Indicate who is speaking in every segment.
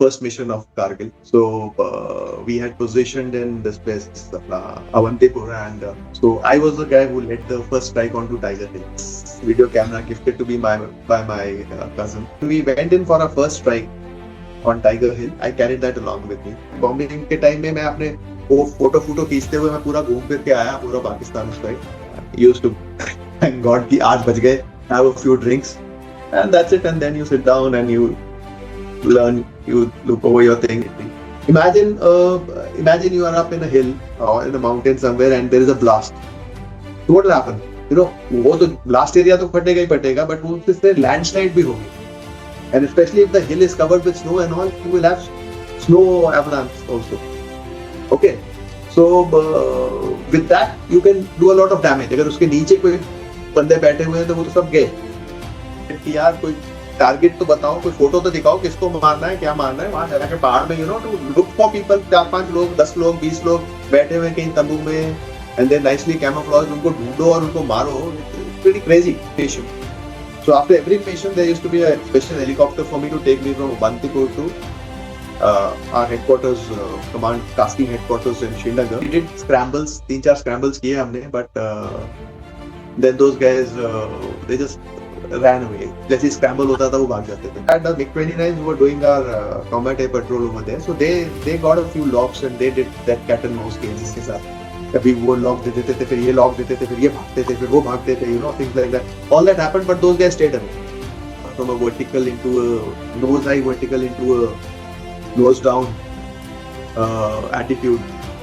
Speaker 1: first mission of Kargil. So we had positioned in this place, Avantipur, and so I was the guy who led the first strike onto Tiger Hill. Video camera gifted to me by my cousin. We went in for our first strike on Tiger Hill. I carried that along with me. Bombing के time में मैं अपने वो photo खींचते हुए मैं पूरा घूम फिर के आया पूरा पाकिस्तान उस time. Used to thank God कि 8 बज गए. Have a few drinks and that's it. And then you sit down and you learn. You look over your thing. Imagine you are up in a hill or in a mountain somewhere and there is a blast. So what will happen? वो तो blast area तो फटेगा ही फटेगा, but वो उससे landslide भी होगी. And especially if the hill is covered with snow and all, you will have snow avalanche also. Okay, so with that you can do a lot of damage. अगर उसके नीचे कोई बंदे बैठे हुए हैं तो वो तो सब गए. यार कोई टारगेट तो बताओ, कोई फोटो तो दिखाओ, किसको मारना है, क्या मारना है. वहां जाके पहाड़ में टू लुक फॉर पीपल. 4-5 लोग, 10 लोग, 20 लोग बैठे हुए कहीं तंबू में, एंड देन नाइसली कैमोफ्लेज, उनको ढूंढो और उनको मारो. Pretty crazy mission. So after every mission, there used to be a special helicopter for me to take me from Bantipur to our headquarters, command tasking headquarters in Srinagar. We did scrambles, 3-4 scrambles किए हमने, but then those guys they just ran away. जैसे ही scramble होता था वो भाग जाते थे. And the MiG-29s who were doing our combat air patrol over there, so they got a few logs and they did that cat and mouse game इसके साथ. कभी वो लॉक दे देते थे, फिर ये लॉक देते थे, फिर ये भागते थे, फिर वो भागते थे, things like that. All that happened, but those guys stayed away. From a vertical into a nose high, vertical into a nose down attitude.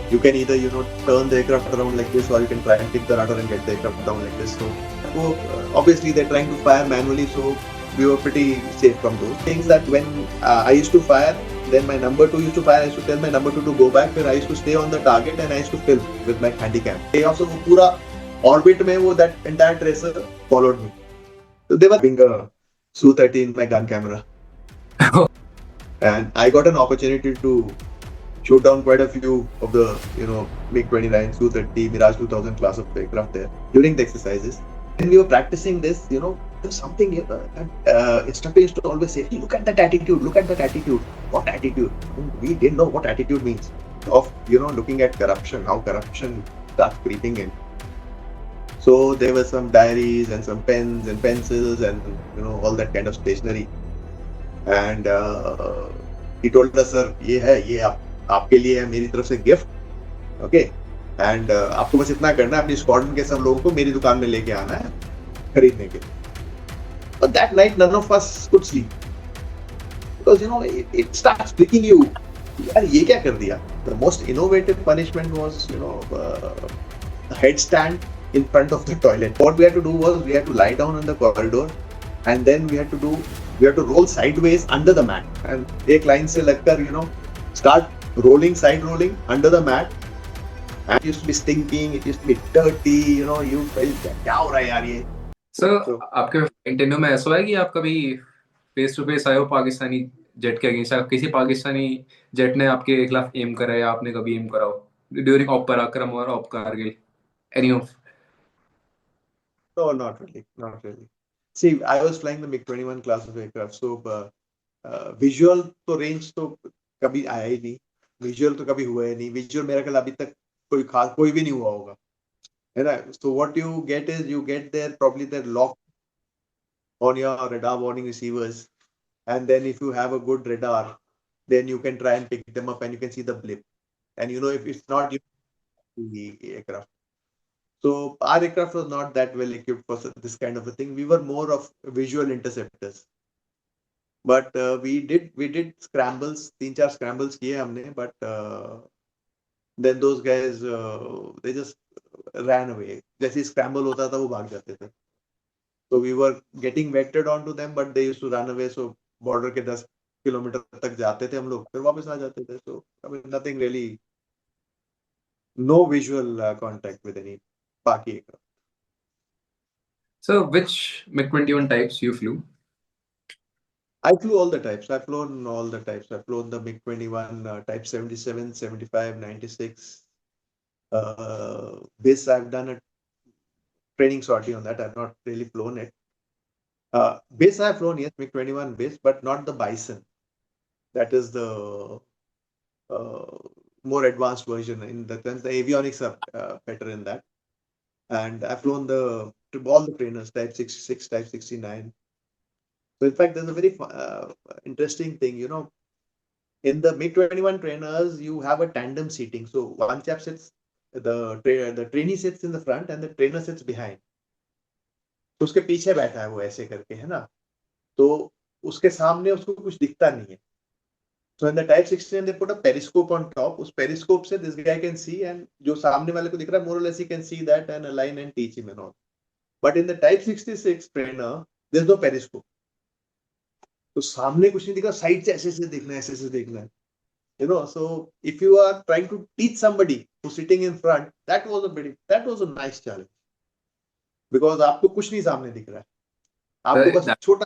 Speaker 1: You can either turn the aircraft around like this, or you can try and kick the rudder and get the aircraft down like this. So obviously they're trying to fire manually, so we were pretty safe from those things. That when I used to fire, then my number 2 used to fire. I used to tell my number 2 to go back. Then I used to stay on the target and I used to film with my handycam. They also pura orbit mein wo that entire tracer followed me. So they were having a Su-30 in my gun camera, and I got an opportunity to shoot down quite a few of the MiG-29, Su-30, Mirage 2000 class of aircraft there during the exercises. When we were practicing this, there's something instructor used to always say, hey, look at that attitude, look at that attitude. What attitude? We didn't know what attitude means. Of looking at corruption, how corruption starts creeping in. So there were some diaries and some pens and pencils and all that kind of stationery. And he told us, sir, ये आपके लिए है मेरी तरफ से gift. Okay. And आपको बस इतना करना है, अपनी स्क्वाड्रन के सब लोगों को मेरी दुकान में लेके आना है खरीदने के लिए. But that night none of us could sleep because it starts pricking you. यार ये क्या कर दिया? The most innovative punishment was a headstand in front of the toilet. What we had to do was we had to lie down on the corridor, and then we had to roll sideways under the mat. And एक line से लगकर start side rolling under the mat. And it used to be stinking, it used to be dirty, you felt क्या हो रहा है यार ये.
Speaker 2: So आपके इंटरव्यू में ऐसा है कि आप कभी फेस टू फेस आए हो पाकिस्तानी जेट के अगेंस्ट, किसी पाकिस्तानी जेट ने आपके खिलाफ एम करा या आपने कभी एम करा हो ड्यूरिंग ऑप पराक्रम और op Kargil? Any of?
Speaker 1: No, not really. See, I was flying the MiG-21 class of aircraft, so visual तो range तो कभी आया ही नहीं, visual तो कभी हुआ ही नहीं. Visual मेरा ख्याल अभी तक कोई भी नहीं हुआ होगा, है ना? So what you get is you get probably their lock on your radar warning receivers, and then if you have a good radar, then you can try and pick them up and you can see the blip, and if it's not the aircraft. So our aircraft was not that well equipped for this kind of a thing. We were more of visual interceptors. But we did scrambles, 3-4 scrambles किए हमने, but then those guys they just ran away. जैसे scramble होता था वो भाग जाते थे. So we were getting vectored onto them, but they used to run away. So border के 10 किलोमीटर तक जाते थे हम लोग, फिर वापस आ जाते थे. So I mean nothing really, no visual contact with any Paki aircraft.
Speaker 2: So which MiG-21 types you flew?
Speaker 1: I flew all the types. I've flown all the types. I've flown the MiG-21 type 77, 75, 96. This I've done a training sortie on that. I've not really flown it. Base I've flown, yes, MiG-21 base, but not the Bison. That is the more advanced version. In the sense, the avionics are better in that. And I've flown all the trainers, Type 66, Type 69. So in fact, there's a very interesting thing, in the MiG-21 trainers, you have a tandem seating. So one chap sits, the trainee sits in the front and the trainer sits behind. तो उसके पीछे बैठा है वो ऐसे करके, है ना? तो उसके सामने उसको कुछ दिखता नहीं है. So in the Type 16 they put a periscope on top. उस periscope से this guy can see, and जो सामने वाले को दिख रहा है more or less he can see that and align and teach him and all. But in the Type 66 trainer there's no periscope. तो सामने कुछ नहीं दिख रहा, साइड से ऐसे देखना है, ऐसे देखना है. So if you are trying to teach somebody who's sitting in front, that was a nice challenge. Because आपको कुछ नहीं सामने दिख रहा है. आपको बस छोटा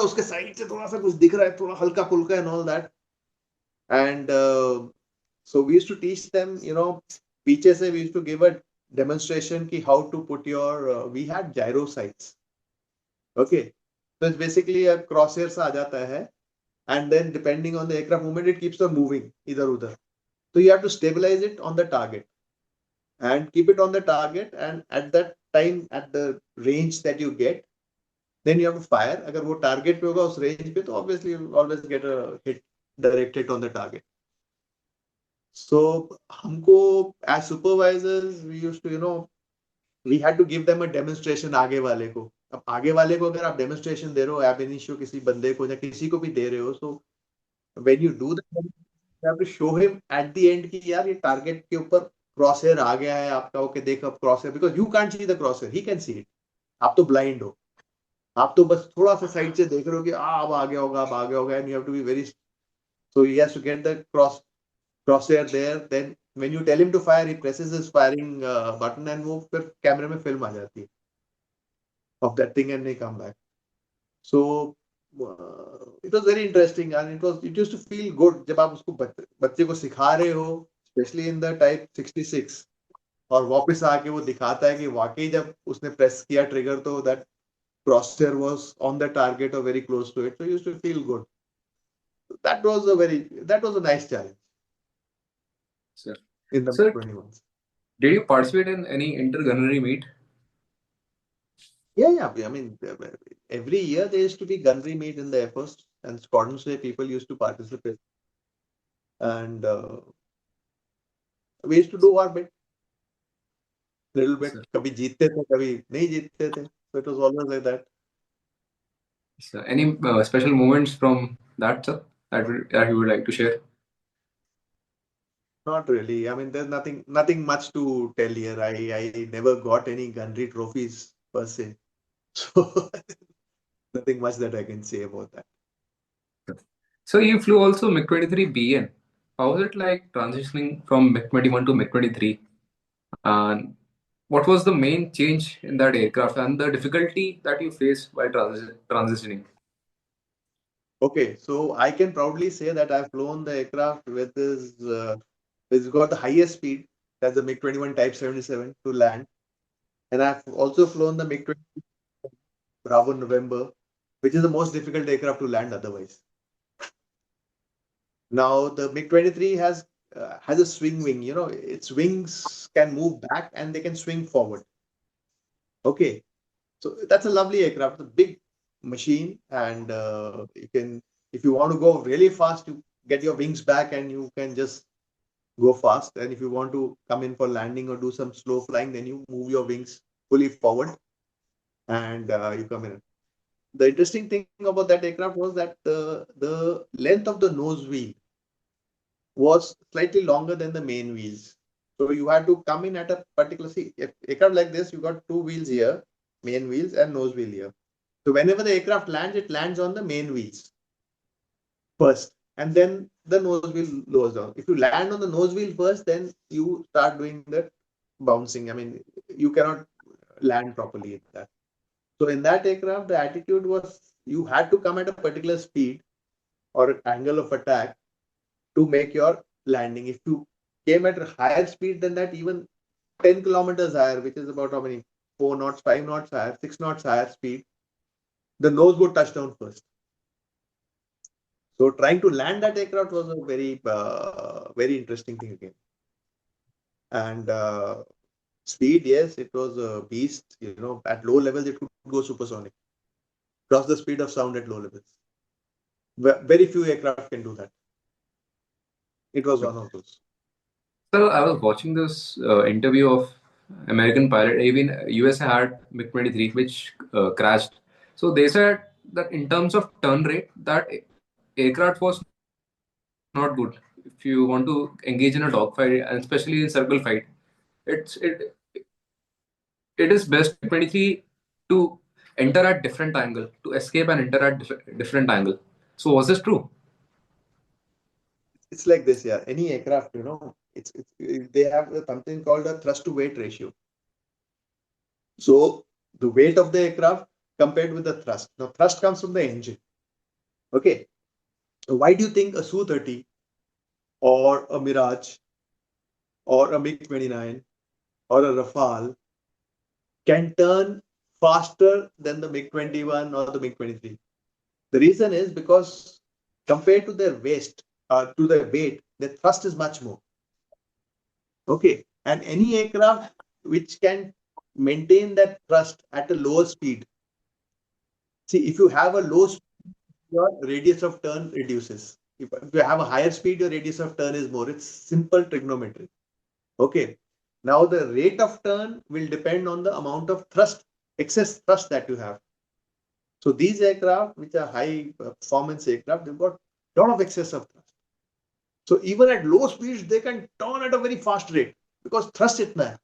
Speaker 1: उसके साइड से थोड़ा सा कुछ दिख रहा है, थोड़ा हल्का फुल्का and all that. And so we used to teach them, पीछे से we used to give a demonstration ki how to put your, we had gyro sights. Okay. So it's basically a crosshair सा आ जाता है, and then depending on the aircraft movement, it keeps on moving इधर उधर. So you have to stabilize it on the target and keep it on the target, and at that time, at the range that you get, then you have to fire. अगर वो target पे होगा उस range पे, तो obviously you'll always get a hit, direct hit on the target. So हमको as supervisors, we used to, we had to give them a demonstration आगे वाले को. अब आगे वाले को अगर आप demonstration दे रहे हो, ab initio किसी बंदे को या किसी को भी दे रहे हो, so when you do that, you have to show him at the end कि यार ये target के ऊपर crosshair आ गया है आपका, ओके देख अब crosshair, because you can't see the crosshair, he can see it. आप तो blind हो, आप तो बस थोड़ा सा साइड से देख रहे हो कि अब आ गया होगा, अब आ गया होगा, and you have to be very, so he has to get the crosshair there. Then when you tell him to fire, he presses his firing button, and वो फिर कैमरे में फिल्म आ जाती है of that thing, and they come back. So it was very interesting, and it used to feel good जब आप उसको बच्चे को सिखा रहे हो, especially in the Type 66, और वापस आके वो दिखाता है कि वाकई जब उसने प्रेस किया ट्रिगर तो that crosshair was on the target or very close to it, so it used to feel good. That was a nice challenge.
Speaker 2: Sir.
Speaker 1: In the
Speaker 2: Sir,
Speaker 1: 21.
Speaker 2: Did you participate in any inter-gunnery meet?
Speaker 1: Yeah. I mean, every year there used to be gunnery meet in the Air Force, and squadrons where people used to participate. And we used to do our bit. Little bit. कभी जीतते थे, कभी नहीं जीतते थे. So it was always like that.
Speaker 2: So any special moments from that, sir, that you would like to share?
Speaker 1: Not really. I mean, there's nothing much to tell here. I never got any gunnery trophies per se. So nothing much that I can say about that.
Speaker 2: So you flew also MiG-23 BN. How was it like transitioning from MiG-21 to MiG-23? And what was the main change in that aircraft and the difficulty that you faced while transitioning?
Speaker 1: Okay, so I can proudly say that I've flown the aircraft with this, it's got the highest speed, that's the MiG-21 Type 77 to land. And I've also flown the MiG-23 Bravo November, which is the most difficult aircraft to land otherwise. Now the MiG-23 has a swing wing, its wings can move back and they can swing forward. Okay, so that's a lovely aircraft, it's a big machine, and you can, if you want to go really fast, you get your wings back and you can just go fast. And if you want to come in for landing or do some slow flying, then you move your wings fully forward and you come in. The interesting thing about that aircraft was that the length of the nose wheel was slightly longer than the main wheels. So you had to come in at a particular, aircraft like this, you got two wheels here, main wheels and nose wheel here. So whenever the aircraft lands, it lands on the main wheels first, and then the nose wheel lowers down. If you land on the nose wheel first, then you start doing the bouncing. I mean, you cannot land properly in that. So in that aircraft, the attitude was you had to come at a particular speed or angle of attack to make your landing. If you came at a higher speed than that, even 10 kilometers higher, which is about how many? 4 knots, 5 knots higher, 6 knots higher speed, the nose would touch down first. So trying to land that aircraft was a very interesting thing again. And speed, yes, it was a beast. At low levels it could go supersonic, cross the speed of sound at low levels. Very few aircraft can do that. It was one of those.
Speaker 2: So I was watching this interview of American pilot. Even USA had MiG-23, which crashed. So they said that in terms of turn rate, that aircraft was not good. If you want to engage in a dogfight, and especially in circle fight, it is best for MiG-23 to enter at different angle, to escape and enter at different angle. So was this true?
Speaker 1: It's like this, yeah. Any aircraft, they have something called a thrust to weight ratio. So the weight of the aircraft compared with the thrust. Now thrust comes from the engine. Okay. Why do you think a Su-30 or a Mirage or a MiG-29 or a Rafale can turn faster than the MiG-21 or the MiG-23? The reason is because compared to their to their weight, their thrust is much more. Okay. And any aircraft which can maintain that thrust at a lower speed. See, if you have a low speed, your radius of turn reduces. If you have a higher speed, your radius of turn is more. It's simple trigonometry. Okay. Now the rate of turn will depend on the amount of thrust, excess thrust that you have. So these aircraft, which are high performance aircraft, they've got a lot of excess of thrust. So even at low speeds, they can turn at a very fast rate because thrust itna hai.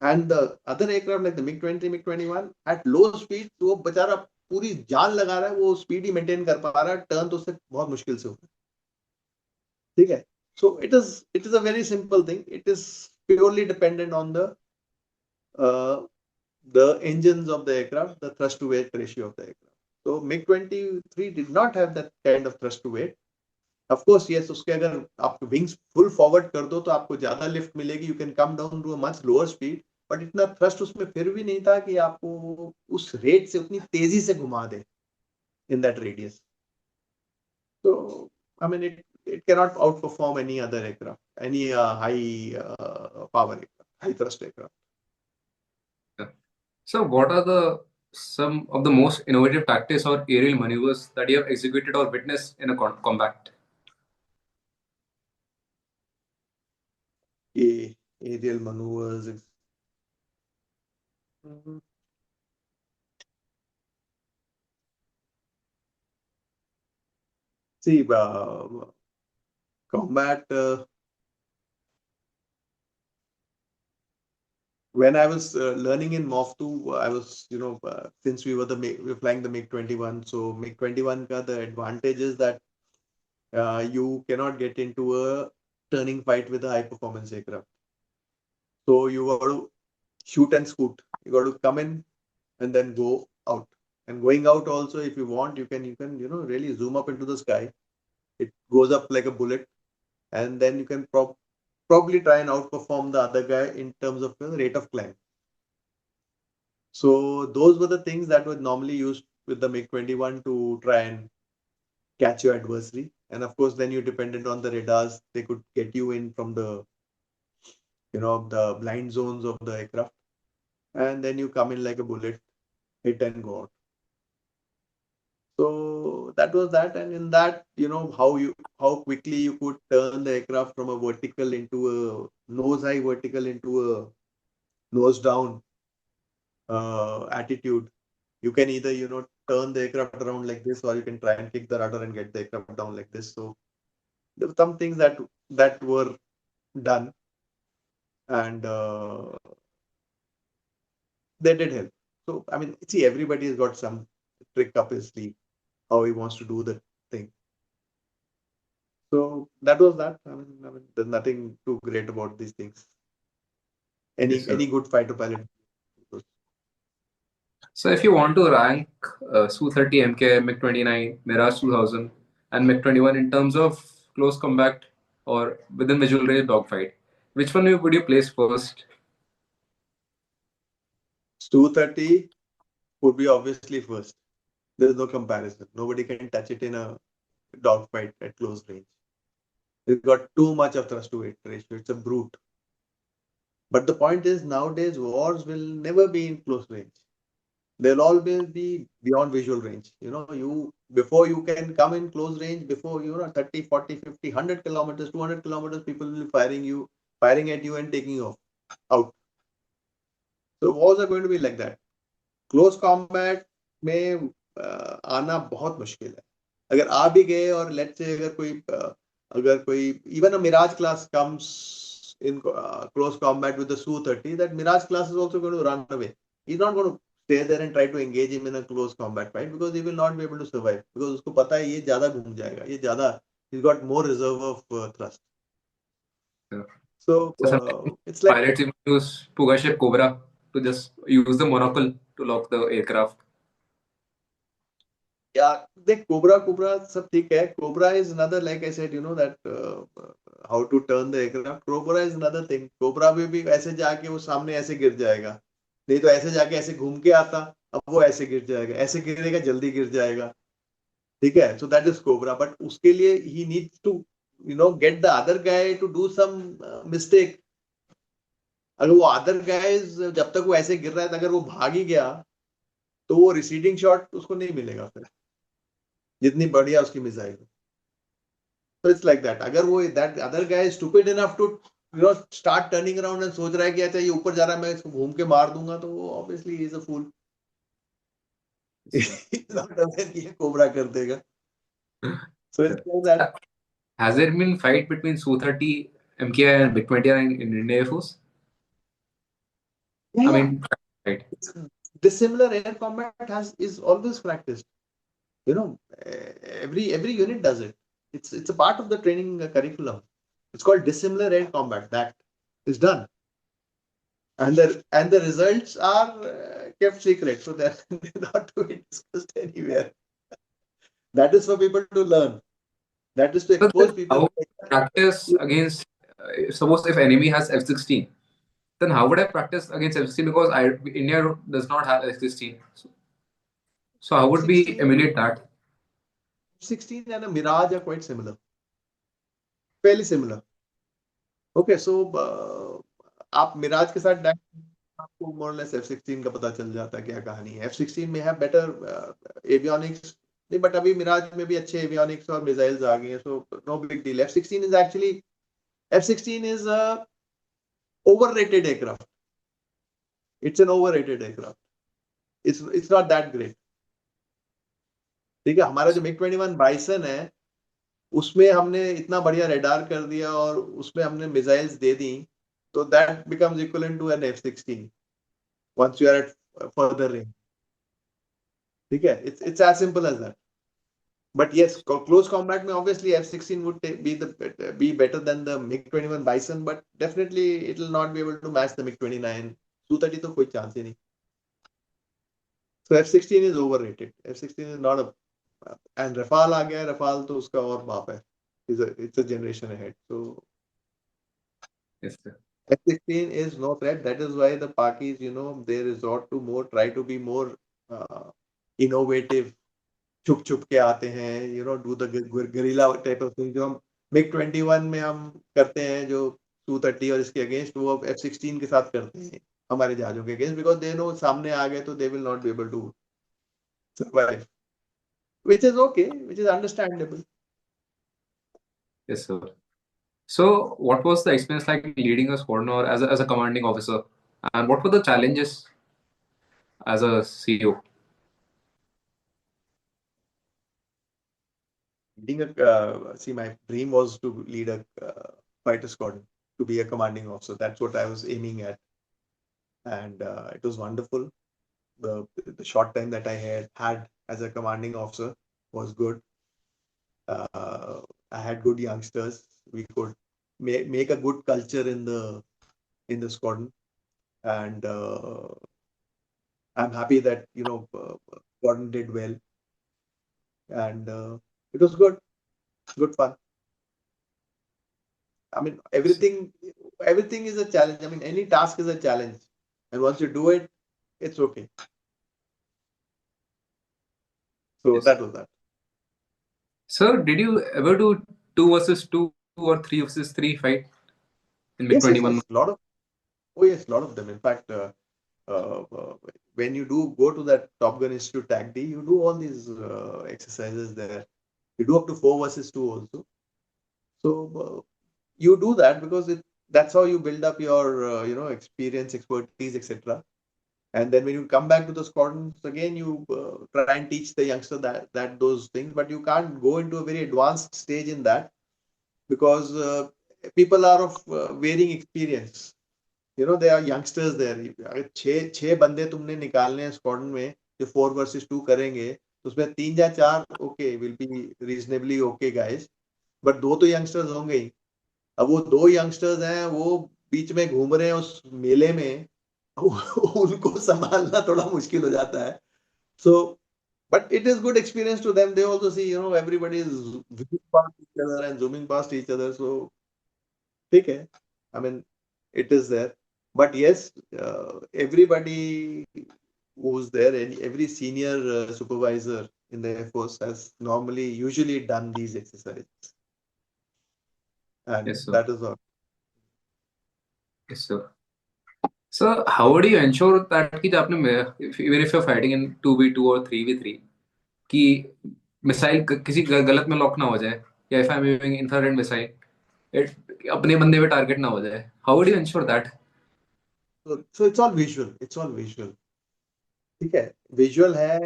Speaker 1: And the other aircraft like the MiG-23, MiG-21 at low speed, तो वो बेचारा पूरी जान लगा रहा है, वो speed ही maintain कर पा रहा है, टर्न तो उससे बहुत मुश्किल से होता है. ठीक है. So it is a very simple thing. It is purely dependent on the engines of the aircraft, the thrust to weight ratio of the aircraft. So MiG-23 did not have that kind of thrust to weight. Of course, yes, उसके अगर आप wings full forward कर दो तो आपको ज्यादा lift मिलेगी. You can come down to a much lower speed, but इतना थ्रस्ट उसमें फिर भी नहीं था कि आपको उस रेट से उतनी तेजी से घुमा दे in that radius. So I mean, it cannot outperform any other aircraft, any high power aircraft, high thrust aircraft.
Speaker 2: So, what are the some of the most innovative tactics or aerial maneuvers that you have executed or witnessed in a combat?
Speaker 1: Aerial maneuvers. See, combat. When I was learning in MOF2, I was, since we were flying the MiG-21, so MiG-21 ka the advantage is that you cannot get into a turning fight with a high performance aircraft. So you got to shoot and scoot. You got to come in and then go out. And going out also, if you want, you can really zoom up into the sky. It goes up like a bullet, and then you can probably try and outperform the other guy in terms of the rate of climb. So those were the things that were normally used with the MiG-21 to try and catch your adversary. And of course, then you depended on the radars. They could get you in from the blind zones of the aircraft. And then you come in like a bullet, hit and go out. So that was that. And in that, how quickly you could turn the aircraft from a vertical into a nose high vertical into a nose down attitude. You can either, turn the aircraft around like this, or you can try and kick the rudder and get the aircraft down like this. So there were some things that were done, and they did help. So I mean, see, everybody has got some trick up his sleeve, how he wants to do the thing. So that was that. I mean, there's nothing too great about these things. Any good fighter pilot.
Speaker 2: So, if you want to rank Su-30 MK, MiG-29, Mirage 2000, and MiG-21 in terms of close combat or within visual range dogfight, which one would you place first?
Speaker 1: Su-30 would be obviously first. There's no comparison. Nobody can touch it in a dogfight at close range. It's got too much of thrust to weight ratio. It's a brute. But the point is, nowadays wars will never be in close range. They'll always be beyond visual range. Before you can come in close range, before 30, 40, 50, 100 kilometers, 200 kilometers, people will be firing at you and taking you out. So wars are going to be like that. Close combat में आना बहुत मुश्किल है. अगर आ भी गए और let's say अगर कोई even a Mirage class comes in close combat with the Su-30, that Mirage class is also going to run away. He's not going to stay there and try to engage him in a close combat fight because he will not be able to survive, because उसको पता है ये ज्यादा घूम जाएगा, ये ज्यादा, he's got more reserve of thrust.
Speaker 2: Yeah.
Speaker 1: So
Speaker 2: Sometimes
Speaker 1: it's like
Speaker 2: pilots even use Puga ship Cobra to just use the monocle to lock the aircraft.
Speaker 1: Yeah, the Cobra सब ठीक है. Cobra is another, like I said, that how to turn the aircraft. Cobra is another thing. Cobra में भी ऐसे जाके वो सामने ऐसे गिर जाएगा, नहीं तो ऐसे जाके ऐसे घूम के आता, अब वो ऐसे गिर जाएगा, ऐसे गिरेगा, जल्दी गिर जाएगा. ठीक है. So that is Cobra, but उसके लिए he needs to get the other guy to do some mistake. अगर वो other guys जब तक वो ऐसे गिर रहा है, अगर वो भाग ही गया तो वो रिसीडिंग शॉट उसको नहीं मिलेगा फिर, जितनी बढ़िया उसकी missile. So it's like that. अगर वो that other guy is stupid enough to start turning around and सोच रहा है कि अच्छा ये ऊपर जा रहा है, मैं इसको घूम के मार दूंगा, तो वो obviously he is a fool. He's not aware कि ये कोबरा कर देगा. So it's like that.
Speaker 2: Has there been fight between Su-30, MKI and MiG-21 in Indian Air Force?
Speaker 1: Yeah,
Speaker 2: I
Speaker 1: yeah.
Speaker 2: mean, right.
Speaker 1: Dissimilar air combat is always practiced. Every unit does it. It's a part of the training curriculum. It's called dissimilar air combat. That is done, and the results are kept secret, so they're not to be discussed anywhere. That is for people to learn. That is to
Speaker 2: So
Speaker 1: expose
Speaker 2: then
Speaker 1: people.
Speaker 2: how would I practice against, suppose if enemy has F-16, then how would I practice against F-16, because India does not have F-16. So how would we
Speaker 1: 16,
Speaker 2: emulate that?
Speaker 1: 16 and a Mirage are quite similar. Fairly similar. Okay, so आप मिराज के साथ आपको more less F-16 का पता चल जाता है क्या कहानी है. F-16 में है बेटर एवियोनिक्स, नहीं, बट अभी मिराज में भी अच्छे एवियोनिक्स और मिसाइल्स आ गए हैं, so no big deal. F-16 is actually a overrated aircraft. It's an overrated aircraft. It's not that great. ठीक है. हमारा जो MiG-21 बाइसन है, उसमें हमने इतना बढ़िया रेडार कर दिया और उसमें हमने मिसाइल्स दे दी, तो that becomes equivalent to an F-16 once you are at further range. ठीक है. It's as simple as that. But yes, close combat में obviously F-16 would be better than the MiG-21 Bison, but definitely it will not be able to match the MiG-29. Su-30 तो कोई chance ही नहीं. So F-16 is overrated. F-16 is not and Rafale आ गया. Rafale तो उसका और बाप है. It's a generation ahead. So
Speaker 2: Yes, sir.
Speaker 1: F-16 is no threat. That is why the Pakis, they resort to try to be more innovative. छुप छुप के आते हैं, do the guerrilla type of thing. जो हम MiG-21 में हम करते हैं, जो Su-30 और इसके अगेंस्ट, वो F-16 के साथ करते हैं हमारे जहाजों के अगेंस्ट, because they know सामने आ गए तो they will not be able to survive, which is okay, which is understandable.
Speaker 2: Yes, sir. So what was the experience like leading a squadron or as a commanding officer, and what were the challenges as a CEO?
Speaker 1: See, my dream was to lead a fighter squadron, to be a commanding officer. That's what I was aiming at, and it was wonderful. The short time that I had as a commanding officer was good. I had good youngsters. We could make a good culture in the squadron, and I'm happy that squadron did well, and it was good fun. I mean, everything is a challenge. I mean, any task is a challenge, and once you do it, it's okay. So
Speaker 2: Yes.
Speaker 1: that was that.
Speaker 2: Sir, did you ever do 2 versus 2 or 3 versus 3 fight in
Speaker 1: Yes, yes,
Speaker 2: MiG-21?
Speaker 1: yes. Oh yes, lot of them. In fact, uh, uh, when you do go to that Top Gun Institute TAC D, you do all these exercises there. You do up to 4 versus 2 also. So you do that because that's how you build up your experience, expertise, etc. And then when you come back to the squadrons again, you try and teach the youngster that those things, but you can't go into a very advanced stage in that because people are of varying experience. They are youngsters there. अगर छह बंदे तुमने निकालने हैं squadron में जो 4 versus 2 करेंगे तो उसमें 3 या 4 okay will be reasonably okay guys, but दो तो यंगस्टर्स होंगे ही. अब वो दो यंगस्टर्स हैं, वो बीच में घूम रहे हैं उस मेले में. उनको संभालना थोड़ा मुश्किल हो जाता है. So, but it is good experience to them. They also see, everybody is zooming past each other and zooming past each other. So, ठीक है. I mean, it is there. But yes, everybody who's there, and every senior supervisor in the Air Force has usually done these exercises. And
Speaker 2: Yes, sir.
Speaker 1: that is all.
Speaker 2: Yes, sir. So, how do you ensure that कि जब आपने even if you're fighting in 2v2 or 3v3 कि missile किसी गलत में lock ना हो जाए, या if I'm using infrared missile अपने बंदे पे टारगेट ना हो जाए, how would you ensure that?
Speaker 1: So it's all visual. It's all visual. ठीक है. विजुअल है.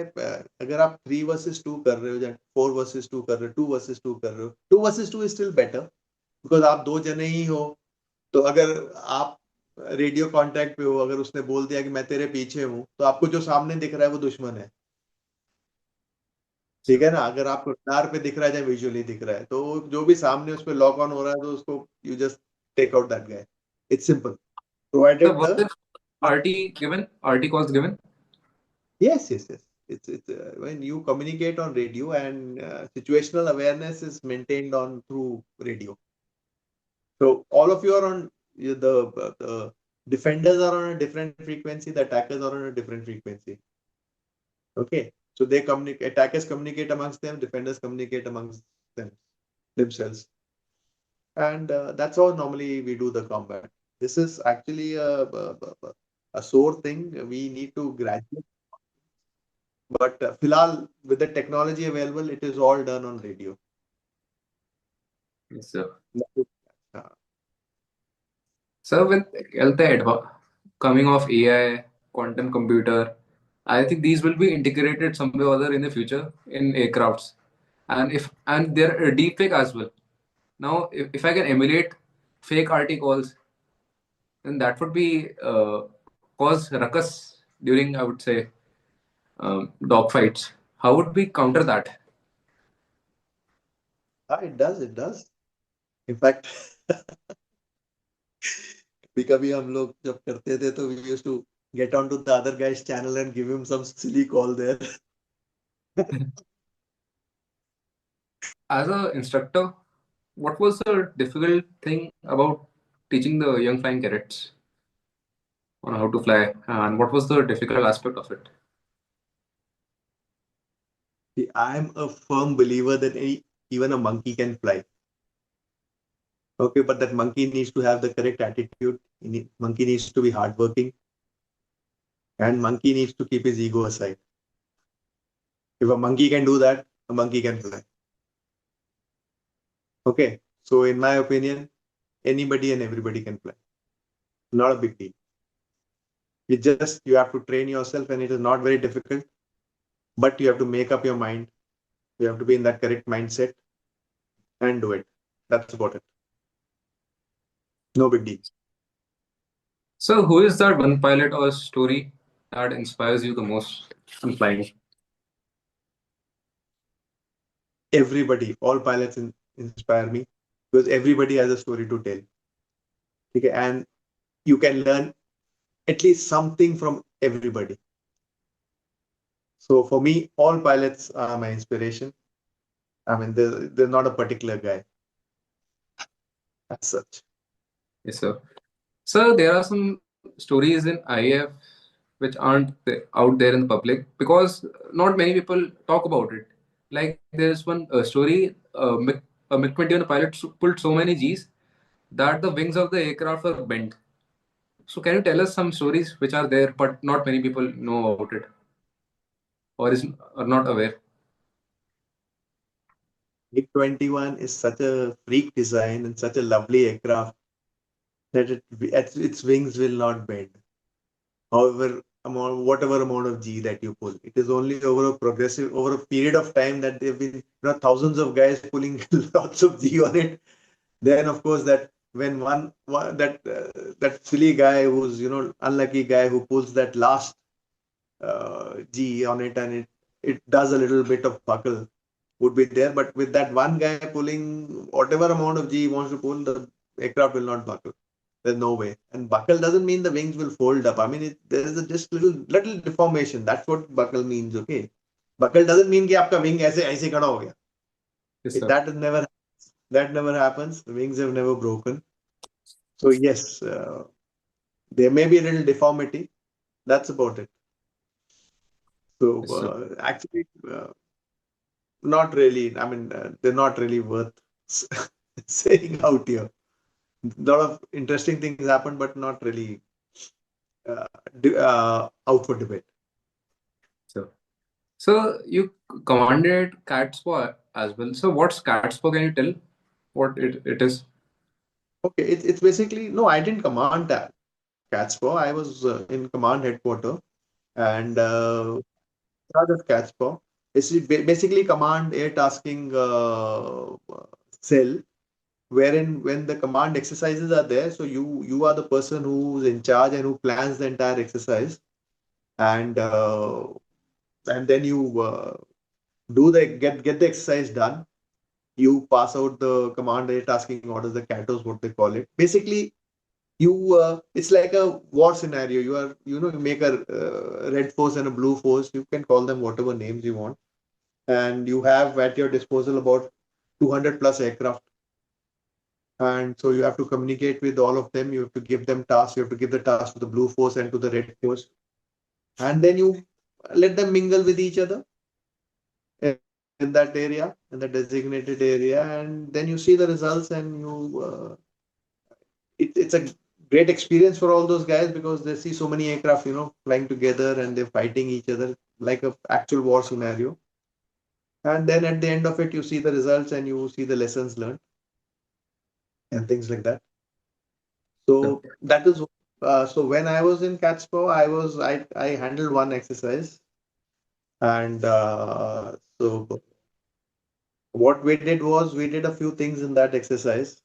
Speaker 1: अगर आप 3 versus 2 कर रहे हो या 4 versus 2 कर रहे हो, 2 versus 2 कर रहे हो, 2 versus 2 is still better because आप दो जने ही हो. तो अगर आप रेडियो कांटेक्ट पे हो, अगर उसने बोल दिया कि मैं तेरे पीछे हूं, तो आपको जो सामने दिख रहा है वो दुश्मन है. ठीक है ना. अगर आपको रडार पे दिख रहा है या विजुअली दिख रहा है, तो जो भी सामने उस पर लॉक ऑन हो रहा है, तो उसको you just take out that guy. It's simple
Speaker 2: So,
Speaker 1: provided
Speaker 2: was
Speaker 1: the.
Speaker 2: it RT given? RT calls given?
Speaker 1: Yes, yes, yes. It's when you communicate on radio, and situational awareness is maintained on through radio. So all of you are on the defenders are on a different frequency. The attackers are on a different frequency. Okay, so they communicate. Attackers communicate amongst them. Defenders communicate amongst themselves, and that's how normally we do the combat. This is actually a sore thing. We need to graduate. But Filal, with the technology available, it is all done on radio.
Speaker 2: Yes, sir.
Speaker 1: Uh,
Speaker 2: So, with coming of AI, quantum computer, I think these will be integrated somewhere or other in the future in aircrafts, and they're deepfake as well. Now, if I can emulate fake RT calls, then that would be cause ruckus during, I would say, dogfights. How would we counter that?
Speaker 1: it does, it does. In fact, कभी कभी हम लोग जब करते थे तो we used to get onto the other guy's channel and give him some silly call there.
Speaker 2: As an instructor, what was the difficult thing about teaching the young flying cadets on how to fly, and what was the difficult aspect of it?
Speaker 1: See, I'm a firm believer that even a monkey can fly. Okay, but that monkey needs to have the correct attitude. Monkey needs to be hardworking, and monkey needs to keep his ego aside. If a monkey can do that, a monkey can fly. Okay, so in my opinion, anybody and everybody can fly. Not a big deal. You have to train yourself, and it is not very difficult. But you have to make up your mind. You have to be in that correct mindset and do it. That's about it. No big deal.
Speaker 2: So, who is that one pilot or story that inspires you the most in flying?
Speaker 1: Everybody, all pilots inspire me because everybody has a story to tell. Okay, and you can learn at least something from everybody. So for me, all pilots are my inspiration. I mean, there's not a particular guy as such.
Speaker 2: Yes, sir. So, there are some stories in IAF which aren't out there in the public because not many people talk about it. Like there's one story, a MiG-21 pilot pulled so many Gs that the wings of the aircraft were bent. So can you tell us some stories which are there, but not many people know about it or is are not aware?
Speaker 1: MiG-21 is such a freak design and such a lovely aircraft that its wings will not bend. However, whatever amount of G that you pull, it is only over a period of time that there have been thousands of guys pulling lots of G on it. Then, of course, that when that silly guy who's unlucky guy who pulls that last G on it and it does a little bit of buckle would be there. But with that one guy pulling whatever amount of G he wants to pull, the aircraft will not buckle. There's no way. And buckle doesn't mean the wings will fold up. I mean, there is just little deformation. That's what buckle means. Okay. Buckle doesn't mean कि आपका wing ऐसे ऐसे खड़ा हो गया.
Speaker 2: Yes, sir.
Speaker 1: That never happens. The wings have never broken. So yes, there may be a little deformity. That's about it. So
Speaker 2: Yes, sir.
Speaker 1: actually, not really. I mean, they're not really worth saying out here. A lot of interesting things happen, but not really out for debate.
Speaker 2: So you commanded CATSPAW as well. So what's CATSPAW? Can you tell what it is?
Speaker 1: Okay, it's basically no. I didn't command that CATSPAW. I was in command headquarters and not of CATSPAW. It's basically command air tasking cell wherein when the command exercises are there, so you are the person who's in charge and who plans the entire exercise, and then you do the get the exercise done. You pass out the command tasking orders, the CATOs, what they call it. Basically, you it's like a war scenario. You make a red force and a blue force. You can call them whatever names you want, and you have at your disposal about 200 plus aircraft. And so you have to communicate with all of them. You have to give them tasks. You have to give the task to the blue force and to the red force, and then you let them mingle with each other in that area, in the designated area, and then you see the results, and it's a great experience for all those guys because they see so many aircraft, flying together and they're fighting each other like a actual war scenario. And then at the end of it, you see the results and you see the lessons learned and things like that.
Speaker 2: So,
Speaker 1: So that is so when I was in CATSPAW, I handled one exercise, and so what we did was we did a few things in that exercise,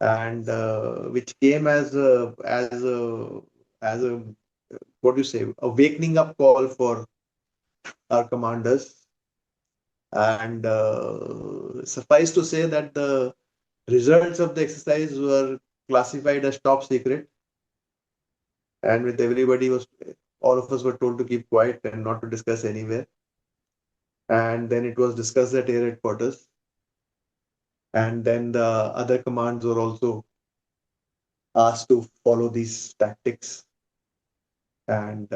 Speaker 1: and which came as a what do you say, a wakening up call for our commanders. And suffice to say that the results of the exercise were classified as top secret, and with everybody was all of us were told to keep quiet and not to discuss anywhere. And then it was discussed at air headquarters, and then the other commands were also asked to follow these tactics and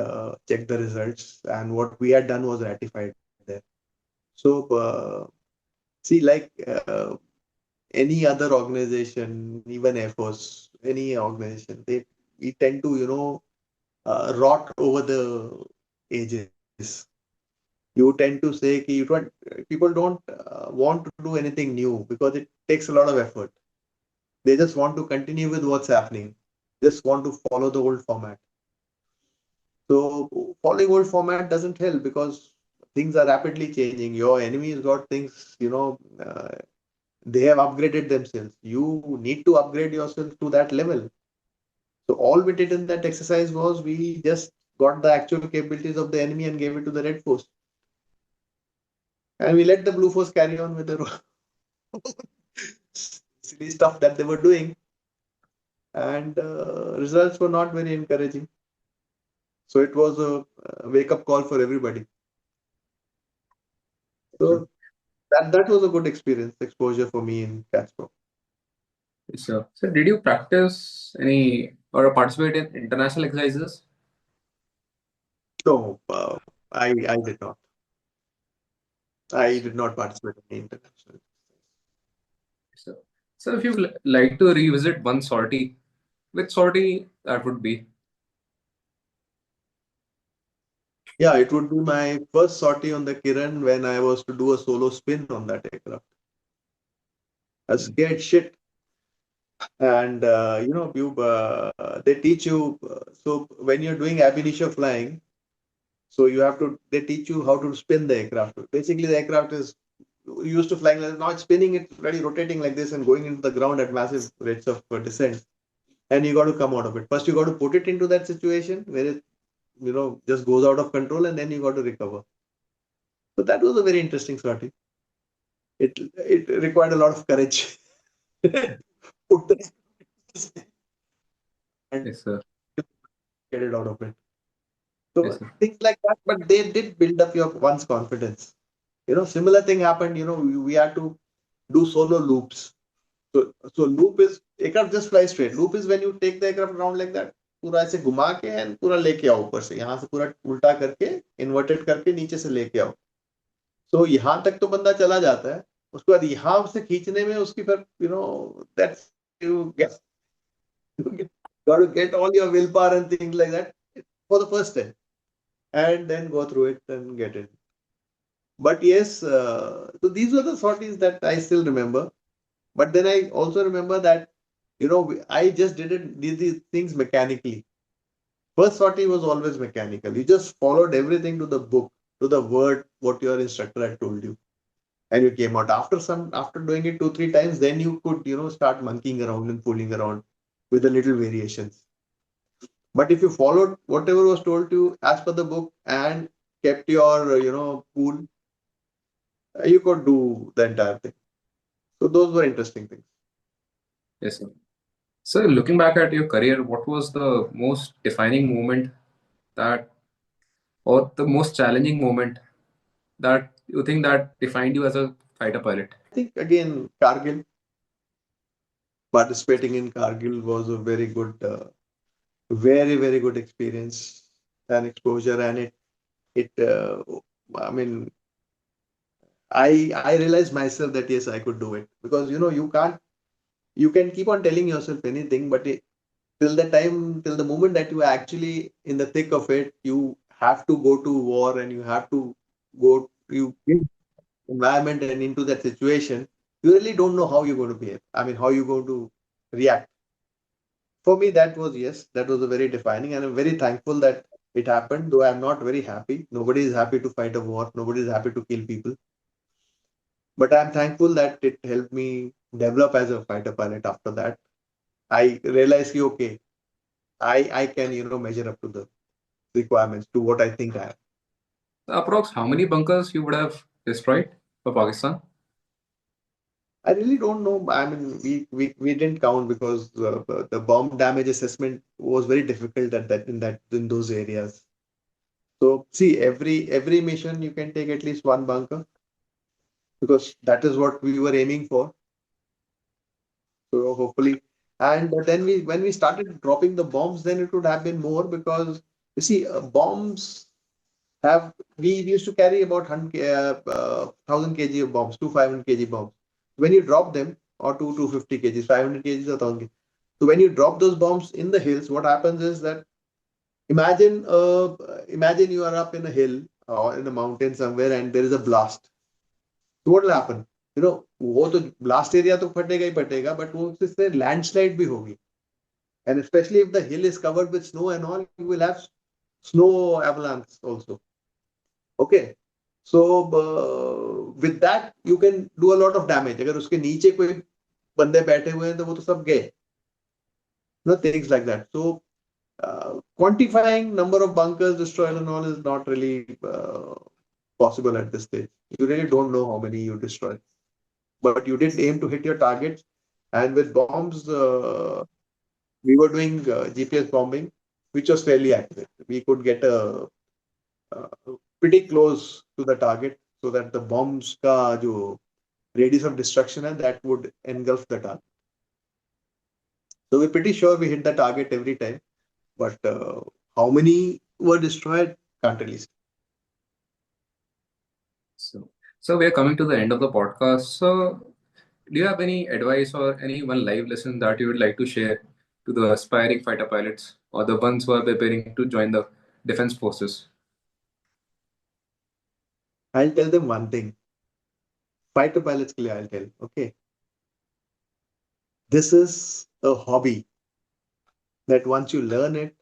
Speaker 1: check the results. And what we had done was ratified there. So, see, like any other organization, even Air Force, any organization, we tend to, rot over the ages. You tend to say कि people don't want to do anything new because it takes a lot of effort. They just want to continue with what's happening. Just want to follow the old format. So following old format doesn't help because things are rapidly changing. Your enemy's got things, they have upgraded themselves. You need to upgrade yourself to that level. So all we did in that exercise was we just got the actual capabilities of the enemy and gave it to the red force. And we let the blue force carry on with their silly stuff that they were doing. And results were not very encouraging. So it was a wake up call for everybody. So that was a good experience, exposure for me in CATSPAW.
Speaker 2: so did you practice any or participate in international exercises?
Speaker 1: No, I did not. I did not participate in the international.
Speaker 2: So, so if you like to revisit one sortie, which sortie that would be?
Speaker 1: Yeah, it would be my first sortie on the Kiran when I was to do a solo spin on that aircraft. I was scared shit, and they teach you. So when you're doing ab initio flying, so you have to. They teach you how to spin the aircraft. Basically, the aircraft is used to flying. Now it's spinning it, really rotating like this and going into the ground at massive rates of descent. And you got to come out of it. First, you got to put it into that situation where it just goes out of control, and then you got to recover. So that was a very interesting sortie. It required a lot of courage. Put the and
Speaker 2: Yes, sir.
Speaker 1: get it out of it.
Speaker 2: Yes,
Speaker 1: So
Speaker 2: sir.
Speaker 1: things like that, but they did build up your one's confidence. Similar thing happened. We had to do solo loops. So loop is aircraft just fly straight. Loop is when you take the aircraft around like that, पूरा ऐसे घुमा के and पूरा लेके आओ ऊपर से यहाँ से पूरा उल्टा करके इन्वर्टेड करके नीचे से लेके आओ. सो यहाँ तक तो बंदा चला जाता है. उसके बाद यहाँ से खींचने में उसकी फिर that's you get got to get all your willpower and things like that for the first time and then go through it and get it. But yes, so these were the sorties that I still remember. But then I also remember that, I just did these things mechanically. First sortie was always mechanical. You just followed everything to the book, to the word, what your instructor had told you. And you came out after doing it 2, 3 times, then you could, start monkeying around and fooling around with the little variations. But if you followed whatever was told to you as per the book and kept your, cool, you could do the entire thing. So those were interesting things.
Speaker 2: Yes, sir. So looking back at your career, what was the most defining moment that, or the most challenging moment that you think that defined you as a fighter pilot?
Speaker 1: I think again, Kargil, participating in Kargil was a very good, very, very good experience and exposure. And I mean, I realized myself that yes, I could do it because you can keep on telling yourself anything, but till the moment that you are actually in the thick of it, you have to go to war and you have to you get environment and into that situation. You really don't know how you're going to behave. I mean, how you're going to react. For me, that was yes, that was a very defining, and I'm very thankful that it happened. Though I'm not very happy. Nobody is happy to fight a war. Nobody is happy to kill people. But I'm thankful that it helped me develop as a fighter pilot. After that, I realized, okay, I can measure up to the requirements to what I think I am.
Speaker 2: Approx how many bunkers you would have destroyed for Pakistan?
Speaker 1: I really don't know. I mean, we didn't count because the bomb damage assessment was very difficult at in those areas. So see, every mission you can take at least one bunker because that is what we were aiming for. So hopefully, and then when we started dropping the bombs, then it would have been more because you see, bombs have we used to carry about 1,000 kg of bombs, 500 kg bombs. When you drop them, or 250 kgs, 500 kgs, or 1,000 kg. So when you drop those bombs in the hills, what happens is that imagine you are up in a hill or in a mountain somewhere and there is a blast. So what will happen? वो तो blast area तो फटेगा ही फटेगा, but वो उससे landslide भी होगी. And especially if the hill is covered with snow and all, you will have snow avalanche also. Okay. So with that you can do a lot of damage. अगर उसके नीचे कोई बंदे बैठे हुए हैं तो वो तो सब गए. Things like that. So quantifying number of bunkers destroyed and all is not really possible at this stage. You really don't know how many you destroy, but you did aim to hit your targets. And with bombs, we were doing GPS bombing, which was fairly accurate. We could get uh, pretty close to the target so that the bombs ka jo radius of destruction है, that would engulf the target. So we're pretty sure we hit the target every time, but how many were destroyed can't really say.
Speaker 2: So So we are coming to the end of the podcast. So do you have any advice or any one live lesson that you would like to share to the aspiring fighter pilots or the ones who are preparing to join the defense forces?
Speaker 1: I'll tell them one thing. Fighter pilots के लिए I'll tell. Okay, this is a hobby that once you learn it,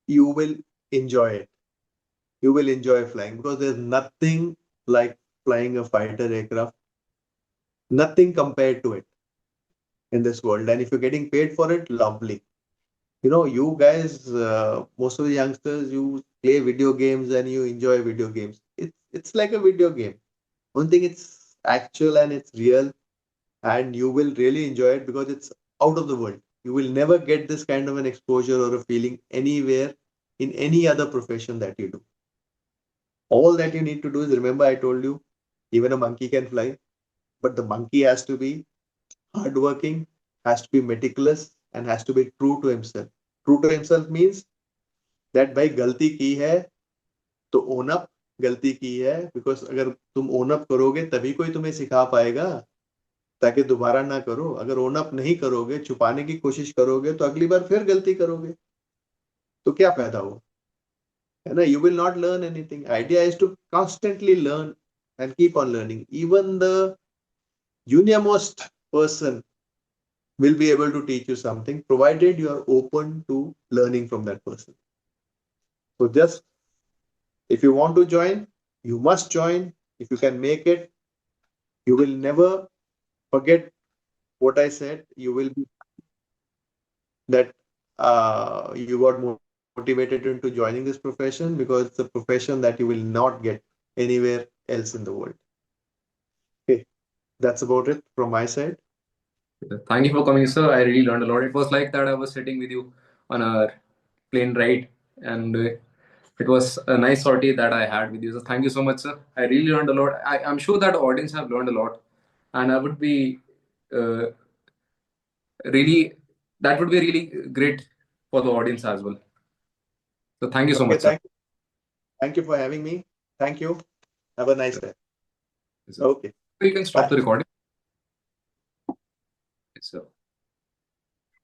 Speaker 1: you will enjoy it. You will enjoy flying because there's nothing like flying a fighter aircraft. Nothing compared to it in this world. And if you're getting paid for it, lovely. You know, you guys, most of the youngsters, you play video games and you enjoy video games. It's like a video game. One thing, it's actual and it's real, and you will really enjoy it because it's out of the world. You will never get this kind of an exposure or a feeling anywhere in any other profession that you do. All that you need to do is remember, I told you, even a monkey can fly, but the monkey has to be hardworking, has to be meticulous, and has to be true to himself. True to himself means that भाई गलती की है तो own up, गलती की है, because अगर तुम ओन अप करोगे तभी कोई तुम्हें सिखा पाएगा, ताकि दोबारा ना करो. अगर ओन अप नहीं करोगे, छुपाने की कोशिश करोगे, तो अगली बार फिर गलती करोगे, तो क्या फायदा हुआ, है ना. You will not learn anything. Idea is to constantly learn and keep on learning. Even the junior-most person will be able to teach you something, provided you are open to learning from that person. So just, if you want to join, you must join. If you can make it, you will never forget what I said. You will be that you got motivated into joining this profession, because it's a profession that you will not get anywhere else in the world. Okay, that's about it from my side.
Speaker 2: Thank you for coming, sir. I really learned a lot. It was like that I was sitting with you on a plane ride, and it was a nice sortie that I had with you. So thank you so much, sir. I really learned a lot. I'm sure that the audience have learned a lot, and I would be uh, really that would be really great for the audience as well. So thank you so
Speaker 1: Okay,
Speaker 2: much, sir.
Speaker 1: thank you for having me. Thank you. Have a nice day.
Speaker 2: Yes, sir.
Speaker 1: Okay,
Speaker 2: You can stop
Speaker 1: bye.
Speaker 2: the recording. Yes, sir.